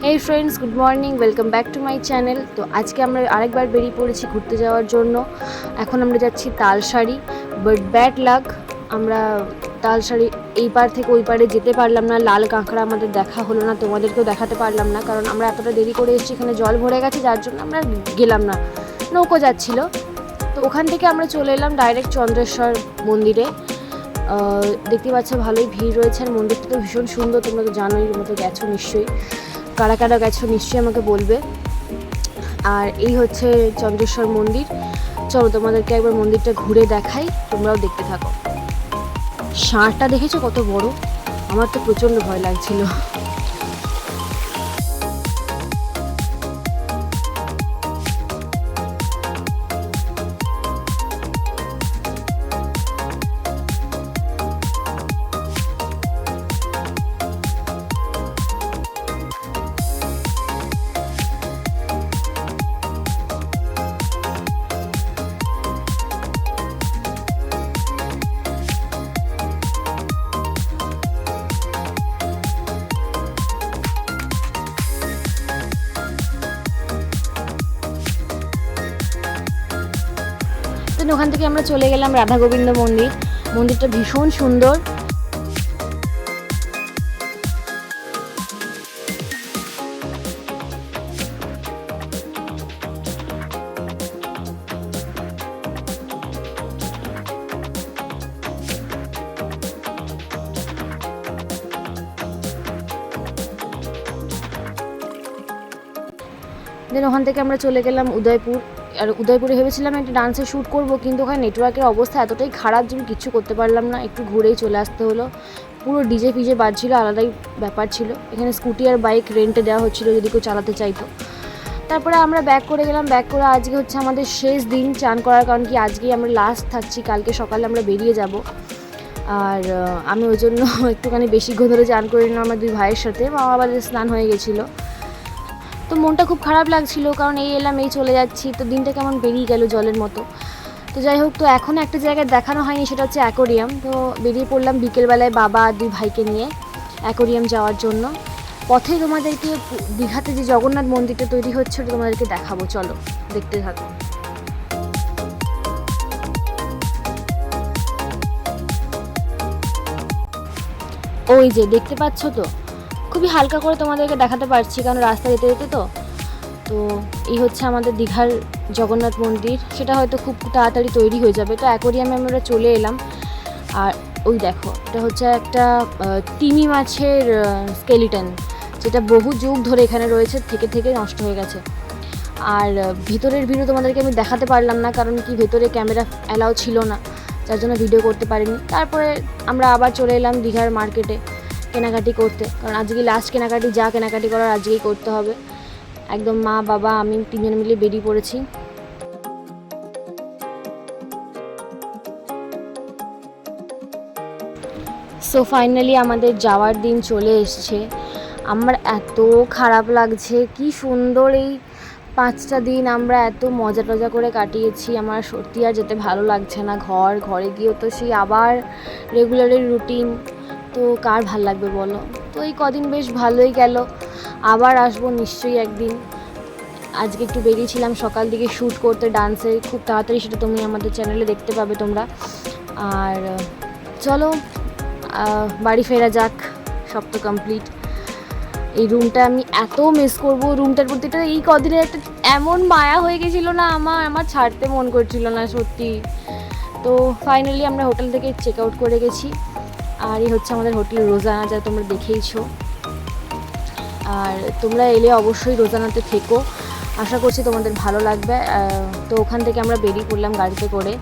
Hey friends, good morning, welcome back to my channel. তো আজকে আমরা আরেকবার বেরিয়ে পড়েছি ঘুরতে যাওয়ার জন্য। এখন আমরা যাচ্ছি তালসারি, বাট ব্যাড লাক, আমরা তালসারি এই পার থেকে ওই পারে যেতে পারলাম না। লাল কাঁকড়া আমাদের দেখা হলো না, তোমাদেরকেও দেখাতে পারলাম না, কারণ আমরা এতটা দেরি করে এসেছি, এখানে জল ভরে গেছে, যার জন্য আমরা গেলাম না। নৌকো যাচ্ছিল, তো ওখান থেকে আমরা চলে এলাম ডাইরেক্ট চন্দ্রেশ্বর মন্দিরে। দেখতে পাচ্ছ ভালোই ভিড় রয়েছে, আর মন্দিরটা তো ভীষণ সুন্দর, তোমরা তো জানোই, মতো গেছো নিশ্চয়ই, কারা কারা গেছো নিশ্চয়ই আমাকে বলবে। আর এই হচ্ছে চন্দ্রেশ্বর মন্দির। চলো তোমাদেরকে একবার মন্দিরটা ঘুরে দেখাই, তোমরাও দেখতে থাকো। ষাঁড়টা দেখেছো কত বড়, আমার তো প্রচণ্ড ভয় লাগছিল। ওখান থেকে আমরা চলে গেলাম রাধা গোবিন্দ মন্দির। মন্দিরটা ভীষণ সুন্দর। দেন ওখান থেকে আমরা চলে গেলাম উদয়পুর। আর উদয়পুরে ভেবেছিলাম একটা ডান্সের শ্যুট করব, কিন্তু ওখানে নেটওয়ার্কের অবস্থা এতটাই খারাপ যে আমি কিছু করতে পারলাম না, একটু ঘুরেই চলে আসতে হলো। পুরো ডিজে ফিজে বাজছিল, আলাদাই ব্যাপার ছিল। এখানে স্কুটি আর বাইক রেন্টে দেওয়া হচ্ছিলো যদি কেউ চালাতে চাইতো। তারপরে আমরা ব্যাক করে গেলাম। ব্যাক করে আজকে হচ্ছে আমাদের শেষ দিন চান করার, কারণ কি আজকেই আমরা লাস্ট থাকছি, কালকে সকালে আমরা বেরিয়ে যাব। আর আমি ওই জন্য একটুখানি বেশিক্ষণ ধরে চান করে নিলাম আমার দুই ভাইয়ের সাথে। মা বাবাদের স্নান হয়ে গেছিলো, তো মনটা খুব খারাপ লাগছিল, কারণ এই এলাম এই চলে যাচ্ছি, তো দিনটা কেমন বেরিয়ে গেল জলের মতো। তো যাই হোক, তো এখন একটা জায়গায় দেখানো হয়নি, সেটা হচ্ছে অ্যাকোরিয়াম। তো বেরিয়ে পড়লাম বিকেলবেলায় বাবা আর দুই ভাইকে নিয়ে অ্যাকোরিয়াম যাওয়ার জন্য। পথে তোমাদেরকে দীঘাতে যে জগন্নাথ মন্দিরটা তৈরি হচ্ছে ওটা তোমাদেরকে দেখাবো, চলো দেখতে থাকো। ওই যে দেখতে পাচ্ছ তো, খুবই হালকা করে তোমাদেরকে দেখাতে পারছি, কারণ রাস্তা যেতে যেতে তো। তো এই হচ্ছে আমাদের দীঘার জগন্নাথ মন্দির, সেটা হয়তো খুব তাড়াতাড়ি তৈরি হয়ে যাবে। তো অ্যাকোরিয়ামে আমরা চলে এলাম। আর ওই দেখো, এটা হচ্ছে একটা তিমি মাছের স্কেলিটন, যেটা বহু যুগ ধরে এখানে রয়েছে, থেকে থেকে নষ্ট হয়ে গেছে। আর ভিতরের ভিডিও তোমাদেরকে আমি দেখাতে পারলাম না, কারণ কি ভেতরে ক্যামেরা অ্যালাউ ছিল না, যার জন্য ভিডিও করতে পারিনি। তারপরে আমরা আবার চলে এলাম দীঘার মার্কেটে কেনাকাটি করতে, কারণ আজকে লাস্ট কেনাকাটি, যা কেনাকাটি করার আজকেই করতে হবে। একদম মা বাবা আমি তিনজন মিলে বেরিয়ে পড়েছি। সো ফাইনালি আমাদের যাওয়ার দিন চলে এসছে। আমার এত খারাপ লাগছে, কি সুন্দর এই 5টা দিন আমরা এত মজা টজা করে কাটিয়েছি, আমার সত্যি আর যেতে ভালো লাগছে না। ঘরে গিয়েও তো সেই আবার রেগুলারের রুটিন, তো কার ভাল লাগবে বলো। তো এই কদিন বেশ ভালোই গেল, আবার আসবো নিশ্চয়ই একদিন। আজকে একটু বেরিয়েছিলাম সকাল দিকে শ্যুট করতে ডান্সে, খুব তাড়াতাড়ি সেটা তুমি আমাদের চ্যানেলে দেখতে পাবে তোমরা। আর চলো বাড়ি ফেরা যাক, সব তো কমপ্লিট। এই রুমটা আমি এত মিস করবো, রুমটার প্রতিটা এই কদিনে একটা এমন মায়া হয়ে গেছিলো না, আমার ছাড়তে মন করছিল না সত্যি। তো ফাইনালি আমরা হোটেল থেকে চেক আউট করে গেছি। আর এই হচ্ছে আমাদের হোটেল রোজানা, যা তোমরা দেখেইছো। আর তোমরা এলে অবশ্যই রোজানাতে থেকো, আশা করছি তোমাদের ভালো লাগবে। তো ওখান থেকে আমরা বেরিয়ে পড়লাম গাড়িতে করে,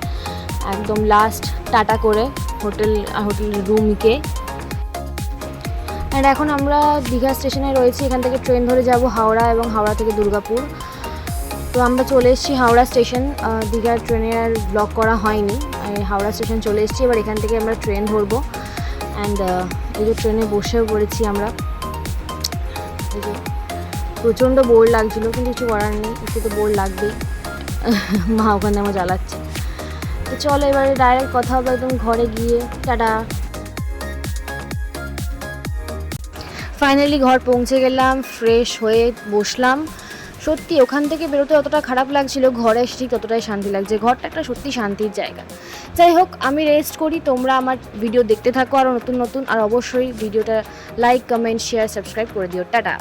একদম লাস্ট টাটা করে হোটেল রুমকে। আর এখন আমরা দীঘা স্টেশনে রয়েছি, এখান থেকে ট্রেন ধরে যাব হাওড়া, এবং হাওড়া থেকে দুর্গাপুর। তো আমরা চলে এসেছি হাওড়া স্টেশন। দীঘার ট্রেনে আর ব্লক করা হয়নি, হাওড়া স্টেশন চলে এসেছি। এবার এখান থেকে আমরা ট্রেন ধরবো। অ্যান্ড এই যে ট্রেনে বসেও পড়েছি আমরা। এই যে প্রচণ্ড বোর লাগছিলো, কিন্তু কিছু করার নেই, একটু তো বোর লাগবেই, মা ওখানে আমার জ্বালাচ্ছে। তো চলো এবারে ডাইরেক্ট কথা হবে একদম ঘরে গিয়ে। টাটা। ফাইনালি ঘর পৌঁছে গেলাম, ফ্রেশ হয়ে বসলাম। সত্যি ওখান থেকে বেরোতে যতটা খারাপ লাগছিল, ঘরে এসে ঠিক ততটাই শান্তি লাগছে। ঘরটা একটা সত্যি শান্তির জায়গা। যাই হোক, আমি রেস্ট করি, তোমরা আমার ভিডিও দেখতে থাকো আরও নতুন নতুন। আর অবশ্যই ভিডিওটা লাইক, কমেন্ট, শেয়ার, সাবস্ক্রাইব করে দিও। টাটা।